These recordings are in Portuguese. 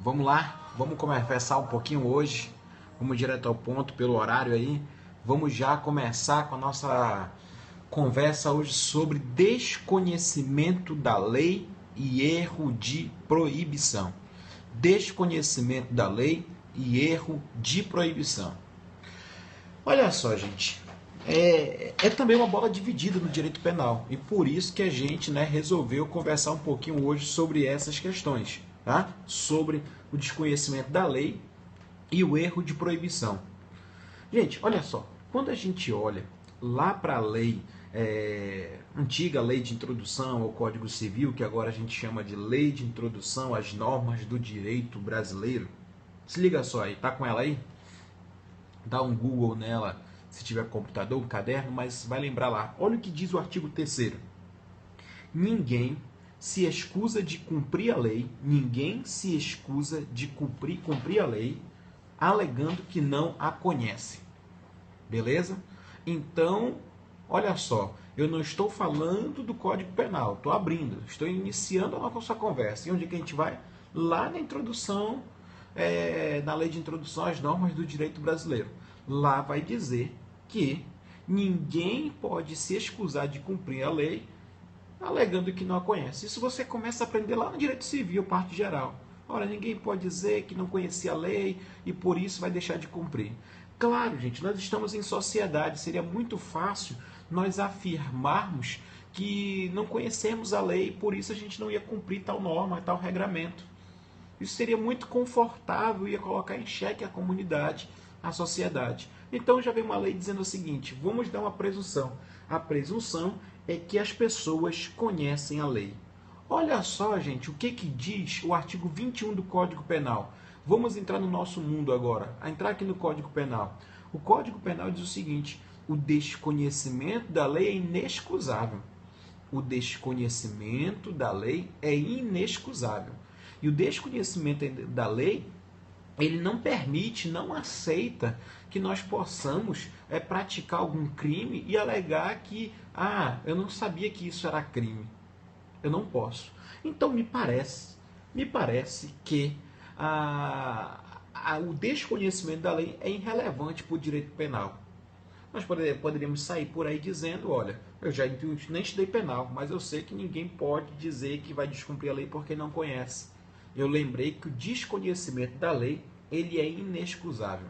Vamos lá, vamos conversar um pouquinho hoje. Vamos direto ao ponto pelo horário aí. Vamos já começar com a nossa conversa hoje sobre desconhecimento da lei e erro de proibição. Desconhecimento da lei e erro de proibição. Olha só, gente. É também uma bola dividida no direito penal. E por isso que a gente resolveu conversar um pouquinho hoje sobre essas questões. Tá? Sobre o desconhecimento da lei e o erro de proibição. Gente, olha só. Quando a gente olha lá para a lei, antiga lei de introdução ao Código Civil, que agora a gente chama de lei de introdução às normas do direito brasileiro. Se liga só aí, tá com ela aí? Dá um Google nela, se tiver computador, um caderno, mas vai lembrar lá. Olha o que diz o artigo 3º. Ninguém se escusa de cumprir a lei, ninguém se escusa de cumprir a lei, alegando que não a conhece. Beleza? Então, olha só, eu não estou falando do Código Penal, estou abrindo, estou iniciando a nossa conversa. E onde que a gente vai? Lá na introdução, na lei de introdução às normas do direito brasileiro. Lá vai dizer que ninguém pode se escusar de cumprir a lei alegando que não a conhece. Isso você começa a aprender lá no direito civil, parte geral. Ora, ninguém pode dizer que não conhecia a lei e por isso vai deixar de cumprir. Claro, gente, nós estamos em sociedade, seria muito fácil nós afirmarmos que não conhecemos a lei e por isso a gente não ia cumprir tal norma, tal regramento. Isso seria muito confortável e ia colocar em xeque a comunidade, a sociedade. Então já vem uma lei dizendo o seguinte, vamos dar uma presunção. A presunção é que as pessoas conhecem a lei. Olha só, gente, o que diz o artigo 21 do Código Penal. Vamos entrar no nosso mundo agora, a entrar aqui no Código Penal. O Código Penal diz o seguinte, o desconhecimento da lei é inexcusável. O desconhecimento da lei é inexcusável. E o desconhecimento da lei, ele não permite, não aceita que nós possamos praticar algum crime e alegar que, eu não sabia que isso era crime. Eu não posso. Então me parece que o desconhecimento da lei é irrelevante para o direito penal. Nós poderíamos sair por aí dizendo, olha, eu já nem estudei penal, mas eu sei que ninguém pode dizer que vai descumprir a lei porque não conhece. Eu lembrei que o desconhecimento da lei, ele é inexcusável.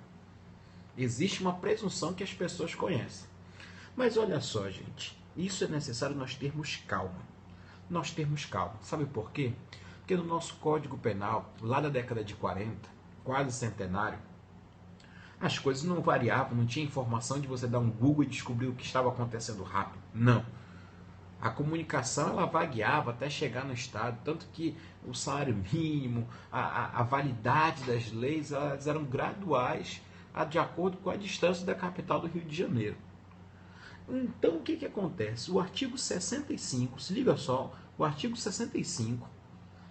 Existe uma presunção que as pessoas conhecem. Mas olha só, gente, isso é necessário nós termos calma. Nós termos calma. Sabe por quê? Porque no nosso Código Penal, lá da década de 40, quase centenário, as coisas não variavam, não tinha informação de você dar um Google e descobrir o que estava acontecendo rápido. Não. A comunicação ela vagueava até chegar no Estado, tanto que o salário mínimo, a validade das leis, elas eram graduais de acordo com a distância da capital do Rio de Janeiro. Então o que acontece? O artigo 65, se liga só, o artigo 65,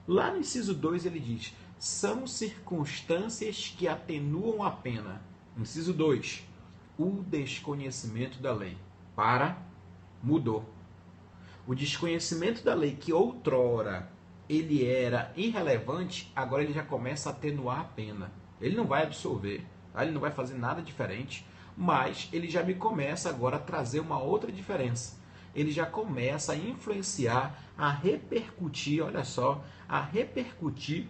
lá no inciso 2 ele diz, são circunstâncias que atenuam a pena. Inciso 2, o desconhecimento da lei. Mudou. O desconhecimento da lei que outrora ele era irrelevante, agora ele já começa a atenuar a pena. Ele não vai absolver, ele não vai fazer nada diferente, mas ele já me começa agora a trazer uma outra diferença. Ele já começa a influenciar, a repercutir, olha só, a repercutir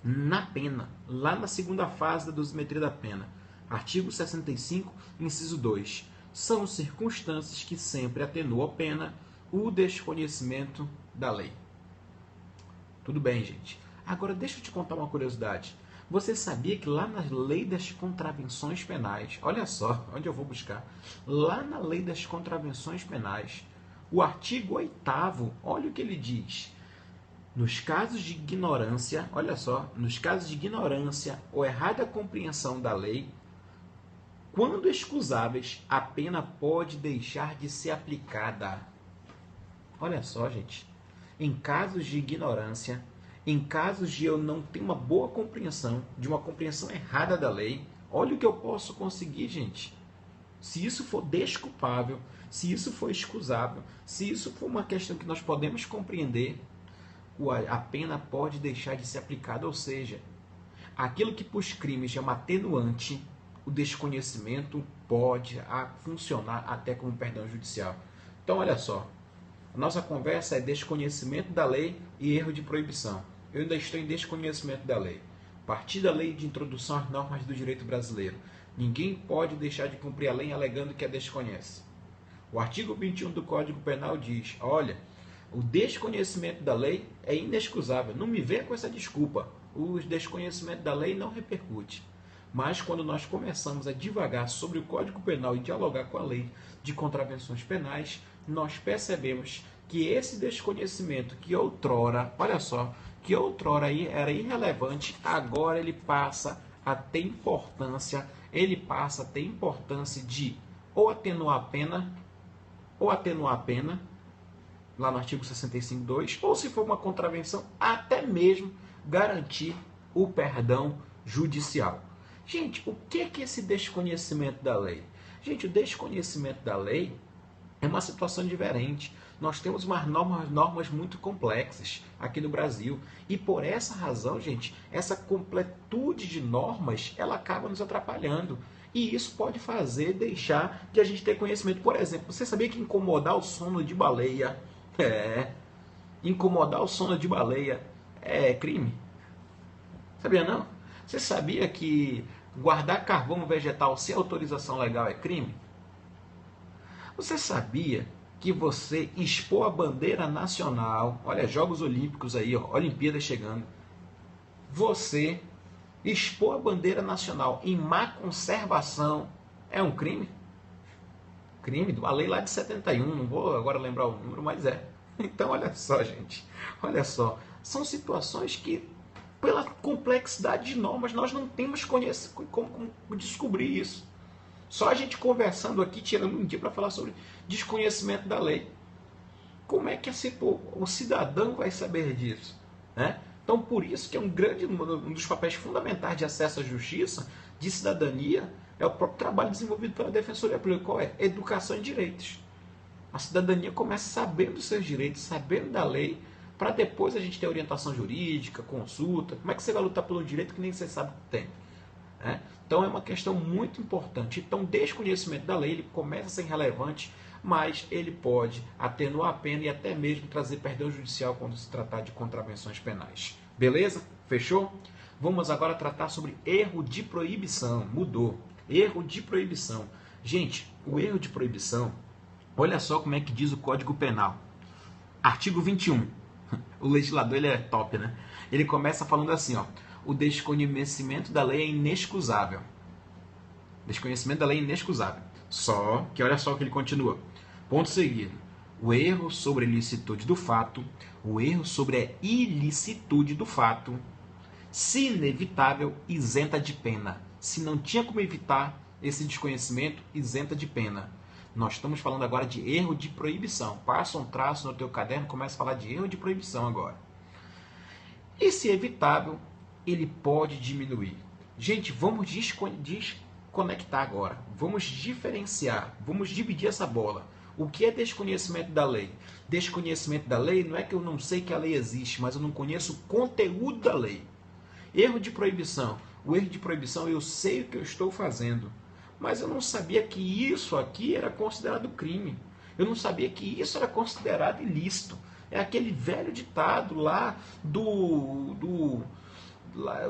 na pena, lá na segunda fase da dosimetria da pena. Artigo 65, inciso 2. São circunstâncias que sempre atenuam a pena, o desconhecimento da lei. Tudo bem, gente. Agora deixa eu te contar uma curiosidade. Você sabia que lá na lei das contravenções penais, olha só onde eu vou buscar, lá na lei das contravenções penais, o artigo 8º, olha o que ele diz. Nos casos de ignorância, olha só, nos casos de ignorância ou errada compreensão da lei, quando excusáveis, a pena pode deixar de ser aplicada. Olha só, gente. Em casos de ignorância, em casos de eu não ter uma boa compreensão, de uma compreensão errada da lei, olha o que eu posso conseguir, gente. Se isso for desculpável, se isso for excusável, se isso for uma questão que nós podemos compreender, a pena pode deixar de ser aplicada, ou seja, aquilo que para os crimes é uma atenuante, o desconhecimento pode funcionar até como perdão judicial. Então, olha só, a nossa conversa é desconhecimento da lei e erro de proibição. Eu ainda estou em desconhecimento da lei. A partir da lei de introdução às normas do direito brasileiro, ninguém pode deixar de cumprir a lei alegando que a desconhece. O artigo 21 do Código Penal diz, olha, o desconhecimento da lei é inexcusável. Não me venha com essa desculpa. O desconhecimento da lei não repercute. Mas quando nós começamos a divagar sobre o Código Penal e dialogar com a lei de contravenções penais, nós percebemos que esse desconhecimento que outrora, olha só, que outrora aí era irrelevante, agora ele passa a ter importância, de ou atenuar a pena, lá no artigo 65.2, ou se for uma contravenção, até mesmo garantir o perdão judicial. Gente, o que é esse desconhecimento da lei? Gente, o desconhecimento da lei é uma situação diferente. Nós temos umas normas muito complexas aqui no Brasil. E por essa razão, gente, essa completude de normas, ela acaba nos atrapalhando. E isso pode deixar de a gente ter conhecimento. Por exemplo, você sabia que incomodar o sono de baleia é crime? Sabia não? Você sabia que guardar carvão vegetal sem autorização legal é crime? Você sabia que você expor a bandeira nacional, olha, Jogos Olímpicos aí, ó, Olimpíadas chegando, você expor a bandeira nacional em má conservação é um crime? Crime, uma lei lá de 71, não vou agora lembrar o número, mas é. Então, olha só, gente, olha só, são situações que, pela complexidade de normas, nós não temos como descobrir isso. Só a gente conversando aqui, tirando um dia para falar sobre desconhecimento da lei. Como é que o cidadão vai saber disso? Né? Então, por isso que é um dos papéis fundamentais de acesso à justiça, de cidadania, é o próprio trabalho desenvolvido pela Defensoria Pública. Qual é? Educação em direitos. A cidadania começa sabendo dos seus direitos, sabendo da lei, para depois a gente ter orientação jurídica, consulta. Como é que você vai lutar pelo direito que nem você sabe que tem? Então é uma questão muito importante. Então, o desconhecimento da lei ele começa a ser irrelevante, mas ele pode atenuar a pena e até mesmo trazer perdão judicial quando se tratar de contravenções penais. Beleza? Fechou? Vamos agora tratar sobre erro de proibição. Mudou. Erro de proibição. Gente, o erro de proibição, olha só como é que diz o Código Penal. Artigo 21. O legislador ele é top, né? Ele começa falando assim, ó. O desconhecimento da lei é inexcusável. Desconhecimento da lei é inexcusável. Só que olha só que ele continua. Ponto seguido. O erro sobre a ilicitude do fato, o erro sobre a ilicitude do fato, se inevitável, isenta de pena. Se não tinha como evitar esse desconhecimento, isenta de pena. Nós estamos falando agora de erro de proibição. Passa um traço no teu caderno e começa a falar de erro de proibição agora. E se evitável, ele pode diminuir. Gente, vamos desconectar agora. Vamos diferenciar. Vamos dividir essa bola. O que é desconhecimento da lei? Desconhecimento da lei não é que eu não sei que a lei existe, mas eu não conheço o conteúdo da lei. Erro de proibição. O erro de proibição, eu sei o que eu estou fazendo, mas eu não sabia que isso aqui era considerado crime. Eu não sabia que isso era considerado ilícito. É aquele velho ditado lá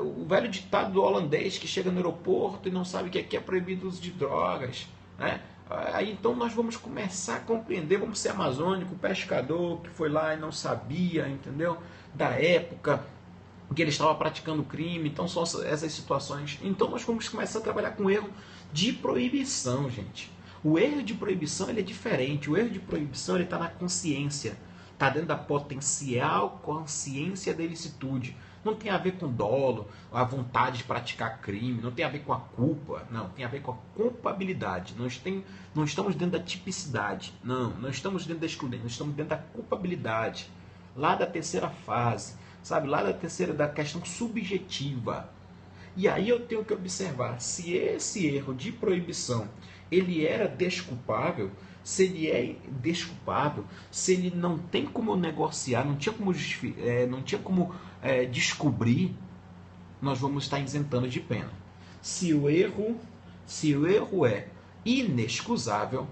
o velho ditado do holandês que chega no aeroporto e não sabe que aqui é proibido o uso de drogas. Né? Aí então nós vamos começar a compreender, vamos ser amazônico, o pescador que foi lá e não sabia, entendeu? Da época que ele estava praticando crime. Então são essas situações. Então nós vamos começar a trabalhar com erro de proibição, gente. O erro de proibição ele é diferente. O erro de proibição ele está na consciência. Está dentro da potencial consciência da ilicitude. Não tem a ver com dolo, a vontade de praticar crime, não tem a ver com a culpa, não, tem a ver com a culpabilidade. Não estamos dentro da tipicidade, não estamos dentro da excludente, nós estamos dentro da culpabilidade, lá da terceira fase, sabe, lá da questão subjetiva. E aí eu tenho que observar se esse erro de proibição ele era desculpável, se ele é desculpável, se ele não tem como negociar, não tinha como descobrir, nós vamos estar isentando de pena. Se o erro é inexcusável,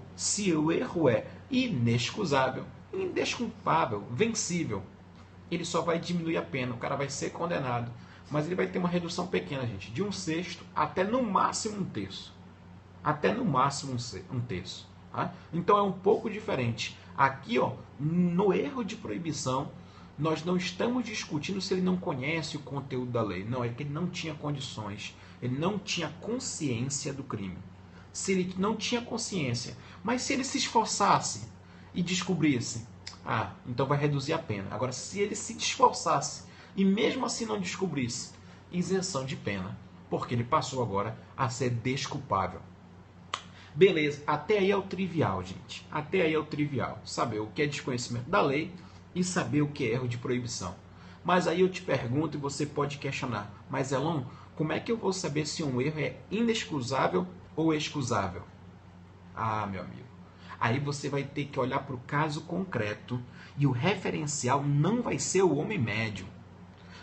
indesculpável, vencível, ele só vai diminuir a pena, o cara vai ser condenado, mas ele vai ter uma redução pequena, gente, de 1/6 até no máximo 1/3. Até no máximo 1/3. Tá? Então é um pouco diferente. Aqui, ó, no erro de proibição, nós não estamos discutindo se ele não conhece o conteúdo da lei. Não, é que ele não tinha condições. Ele não tinha consciência do crime. Se ele não tinha consciência, mas se ele se esforçasse e descobrisse, então vai reduzir a pena. Agora, se ele se esforçasse e mesmo assim não descobrisse, isenção de pena, porque ele passou agora a ser desculpável. Beleza, até aí é o trivial, gente. Até aí é o trivial. Saber o que é desconhecimento da lei e saber o que é erro de proibição. Mas aí eu te pergunto e você pode questionar. Mas, Elon, como é que eu vou saber se um erro é inexcusável ou excusável? Meu amigo. Aí você vai ter que olhar para o caso concreto e o referencial não vai ser o homem médio.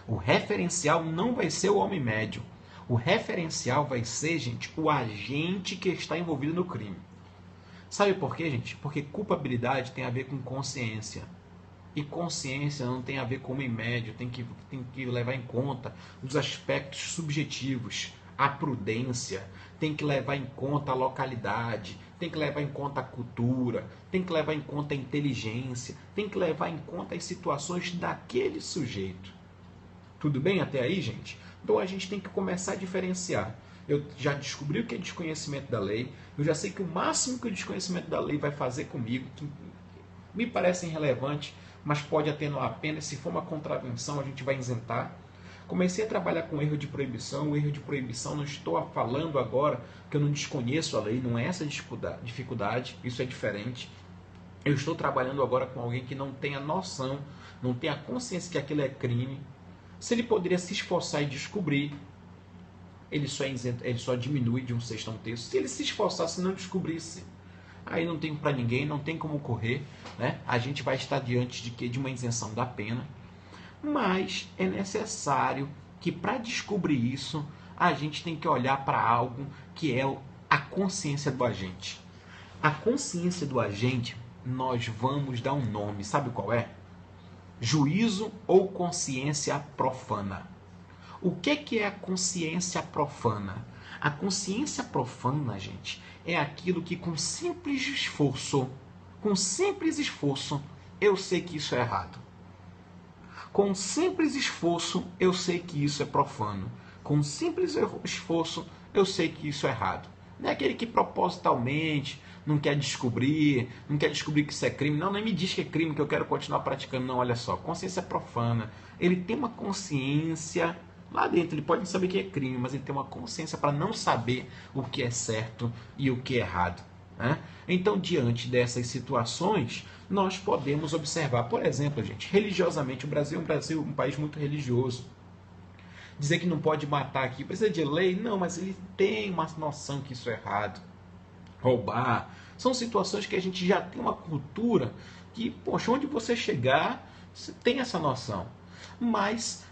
O referencial não vai ser o homem médio. O referencial vai ser, gente, o agente que está envolvido no crime. Sabe por quê, gente? Porque culpabilidade tem a ver com consciência. E consciência não tem a ver com homem médio, tem que levar em conta os aspectos subjetivos, a prudência, tem que levar em conta a localidade, tem que levar em conta a cultura, tem que levar em conta a inteligência, tem que levar em conta as situações daquele sujeito. Tudo bem até aí, gente? Então a gente tem que começar a diferenciar. Eu já descobri o que é desconhecimento da lei, eu já sei que o máximo que o desconhecimento da lei vai fazer comigo, que me parece irrelevante, mas pode atenuar a pena, se for uma contravenção a gente vai isentar. Comecei a trabalhar com erro de proibição. O erro de proibição, não estou falando agora que eu não desconheço a lei, não é essa dificuldade, isso é diferente. Eu estou trabalhando agora com alguém que não tem a noção, não tem a consciência que aquilo é crime. Se ele poderia se esforçar e descobrir, ele só diminui de 1/6 a 1/3. Se ele se esforçasse e não descobrisse, aí não tem para ninguém, não tem como correr, né? A gente vai estar diante de uma isenção da pena. Mas é necessário que para descobrir isso, a gente tem que olhar para algo que é a consciência do agente. A consciência do agente, nós vamos dar um nome, sabe qual é? Juízo ou consciência profana. O que é a consciência profana? A consciência profana, gente, é aquilo que com simples esforço, eu sei que isso é errado. Com simples esforço, eu sei que isso é profano. Com simples esforço, eu sei que isso é errado. Não é aquele que propositalmente não quer descobrir que isso é crime. Não, nem me diz que é crime, que eu quero continuar praticando. Não, olha só, consciência profana. Ele tem uma consciência lá dentro, ele pode não saber que é crime, mas ele tem uma consciência para não saber o que é certo e o que é errado. Né? Então, diante dessas situações, nós podemos observar, por exemplo, gente, religiosamente, o Brasil é um país muito religioso. Dizer que não pode matar aqui, precisa de lei? Não, mas ele tem uma noção que isso é errado. Roubar. São situações que a gente já tem uma cultura que, poxa, onde você chegar, você tem essa noção. Mas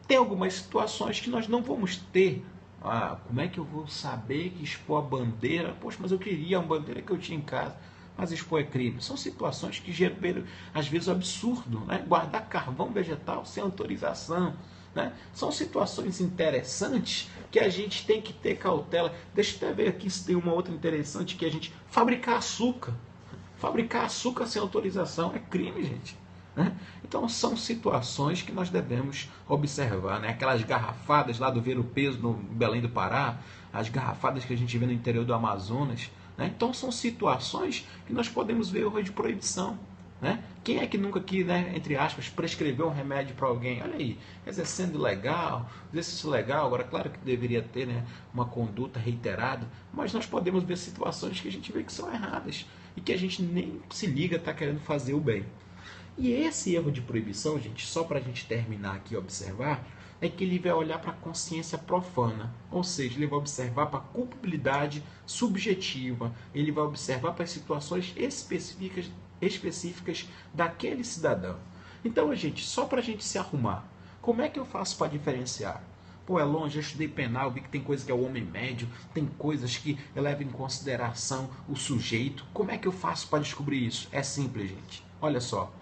tem algumas situações que nós não vamos ter. Como é que eu vou saber que expor a bandeira? Poxa, mas eu queria uma bandeira que eu tinha em casa. Mas expor é crime. São situações que geram, às vezes, absurdo. Né? Guardar carvão vegetal sem autorização. Né? São situações interessantes que a gente tem que ter cautela. Deixa eu até ver aqui se tem uma outra interessante, que a gente... Fabricar açúcar. Fabricar açúcar sem autorização é crime, gente. Né? Então são situações que nós devemos observar. Né? Aquelas garrafadas lá do Ver o Peso no Belém do Pará, as garrafadas que a gente vê no interior do Amazonas. Né? Então são situações que nós podemos ver erro de proibição. Né? Quem é que nunca aqui, né, entre aspas, prescreveu um remédio para alguém? Olha aí, quer dizer, sendo legal, exercício legal, agora claro que deveria ter, né, uma conduta reiterada, mas nós podemos ver situações que a gente vê que são erradas e que a gente nem se liga, está querendo fazer o bem. E esse erro de proibição, gente, só para a gente terminar aqui e observar, é que ele vai olhar para a consciência profana, ou seja, ele vai observar para a culpabilidade subjetiva, ele vai observar para as situações específicas daquele cidadão. Então, gente, só para a gente se arrumar, como é que eu faço para diferenciar? Pô, é longe, eu estudei penal, vi que tem coisa que é o homem médio, tem coisas que levam em consideração o sujeito. Como é que eu faço para descobrir isso? É simples, gente. Olha só.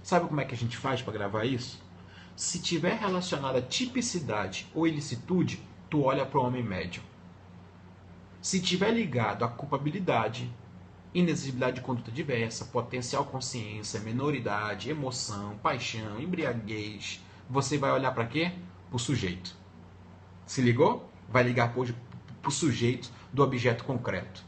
Sabe como é que a gente faz para gravar isso? Se tiver relacionado a tipicidade ou ilicitude, tu olha para o homem médio. Se tiver ligado à culpabilidade, inexigibilidade de conduta diversa, potencial consciência, menoridade, emoção, paixão, embriaguez, você vai olhar para quê? Para o sujeito. Se ligou? Vai ligar para o sujeito do objeto concreto.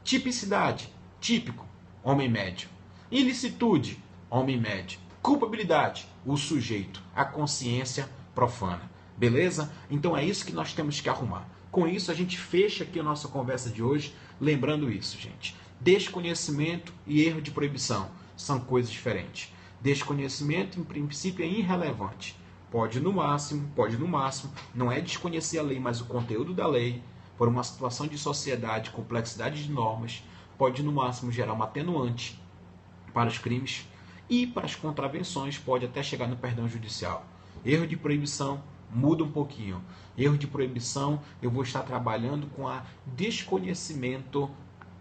Tipicidade, típico, homem médio. Ilicitude, homem médio. Culpabilidade, o sujeito, a consciência profana. Beleza? Então é isso que nós temos que arrumar. Com isso, a gente fecha aqui a nossa conversa de hoje, lembrando isso, gente. Desconhecimento e erro de proibição são coisas diferentes. Desconhecimento, em princípio, é irrelevante. Pode no máximo, não é desconhecer a lei, mas o conteúdo da lei, por uma situação de sociedade, complexidade de normas, pode no máximo gerar uma atenuante para os crimes e para as contravenções, pode até chegar no perdão judicial. Erro de proibição muda um pouquinho. Erro de proibição, eu vou estar trabalhando com a desconhecimento,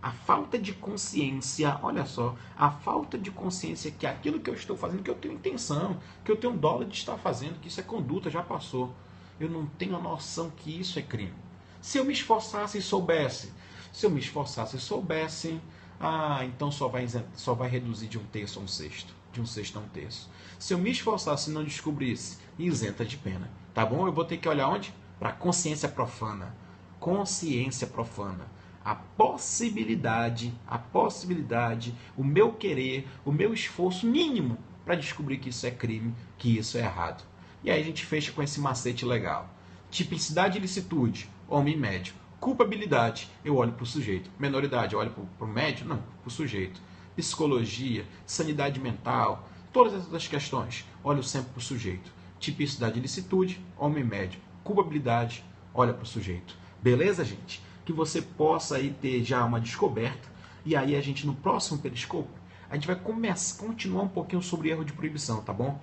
a falta de consciência, olha só, a falta de consciência que aquilo que eu estou fazendo, que eu tenho intenção, que eu tenho dolo de estar fazendo, que isso é conduta, já passou. Eu não tenho a noção que isso é crime. Se eu me esforçasse e soubesse, então só vai reduzir de um terço a um sexto, de um sexto a um terço. Se eu me esforçasse e não descobrisse, isenta de pena, tá bom? Eu vou ter que olhar onde? Para a consciência profana. Consciência profana. A possibilidade, o meu querer, o meu esforço mínimo para descobrir que isso é crime, que isso é errado. E aí a gente fecha com esse macete legal. Tipicidade e ilicitude, homem médio. Culpabilidade, eu olho para o sujeito. Menoridade, eu olho para o médio? Não, para o sujeito. Psicologia, sanidade mental, todas essas questões, olho sempre para o sujeito. Tipicidade e ilicitude, homem médio. Culpabilidade, olha para o sujeito. Beleza, gente? Que você possa aí ter já uma descoberta. E aí a gente, no próximo Periscope, a gente vai continuar um pouquinho sobre erro de proibição, tá bom?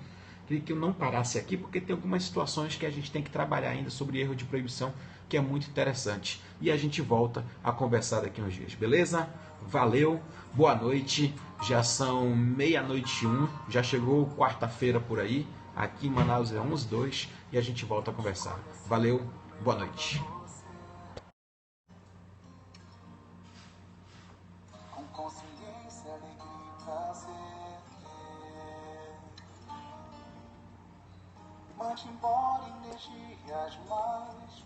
Queria que eu não parasse aqui, porque tem algumas situações que a gente tem que trabalhar ainda sobre erro de proibição, que é muito interessante. E a gente volta a conversar daqui uns dias, beleza? Valeu, boa noite. Já são 00:01, já chegou quarta-feira por aí. Aqui em Manaus é 11:02 e a gente volta a conversar. Valeu, boa noite. Com consciência, alegria e prazer, mande embora energias mais